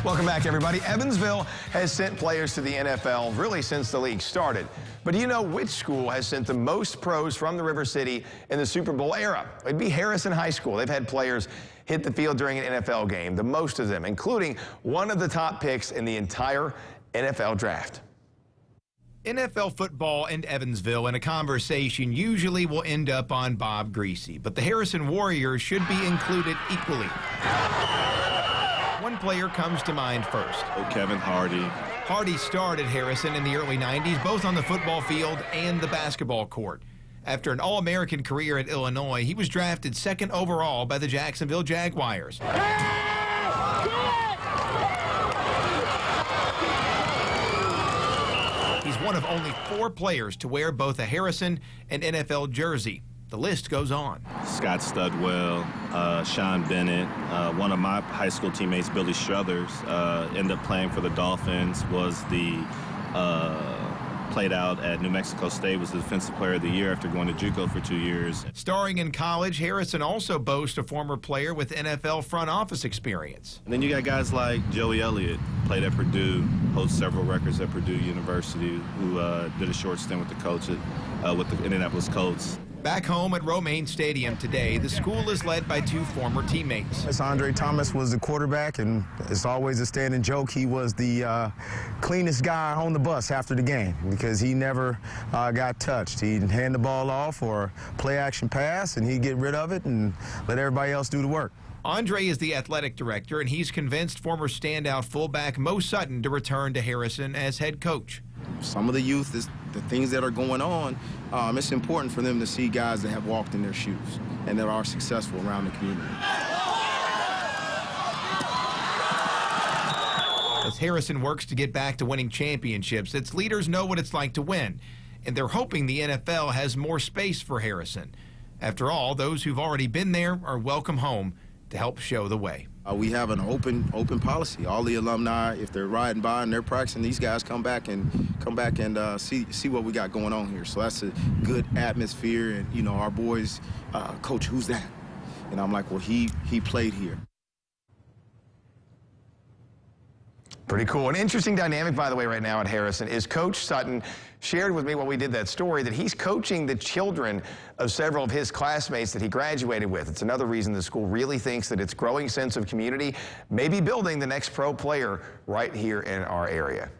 Welcome back, everybody. Evansville has sent players to the NFL really since the league started. But do you know which school has sent the most pros from the River City in the Super Bowl era? It'd be Harrison High School. They've had players hit the field during an NFL game, the most of them, including one of the top picks in the entire NFL draft. NFL football and Evansville in a conversation usually will end up on Bob Greasy, but the Harrison Warriors should be included equally. One player comes to mind first. Kevin Hardy. Hardy starred at Harrison in the early 90s, both on the football field and the basketball court. After an All-American career at Illinois, he was drafted second overall by the Jacksonville Jaguars. He's one of only 4 players to wear both a Harrison and NFL jersey. The list goes on. Scott Studwell, Sean Bennett, one of my high school teammates, Billy Struthers, ended up playing for the Dolphins, played out at New Mexico State, was the Defensive Player of the Year after going to JUCO for 2 years. Starring in college, Harrison also boasts a former player with NFL front office experience. And then you got guys like Joey Elliott, played at Purdue, holds several records at Purdue University, who did a short stint with the coach with the Indianapolis Colts. Back home at Romaine Stadium today, the school is led by 2 former teammates. Andre Thomas was the quarterback, and it's always a standing joke. He was the cleanest guy on the bus after the game because he never got touched. He'd hand the ball off or play action pass, and he'd get rid of it and let everybody else do the work. Andre is the athletic director, and he's convinced former standout fullback Mo Sutton to return to Harrison as head coach. Some of the youth, the things that are going on, it's important for them to see guys that have walked in their shoes and that are successful around the community. As Harrison works to get back to winning championships, its leaders know what it's like to win, and they're hoping the NFL has more space for Harrison. After all, those who've already been there are welcome home to help show the way. We have an open policy. All the alumni, if they're riding by and they're practicing, these guys come back and see what we got going on here. So that's a good atmosphere. And you know, our boys, coach, who's that? And I'm like, well, he played here. Pretty cool. An interesting dynamic, by the way, right now at Harrison is Coach Sutton shared with me when we did that story that he's coaching the children of several of his classmates that he graduated with. It's another reason the school really thinks that its growing sense of community may be building the next pro player right here in our area.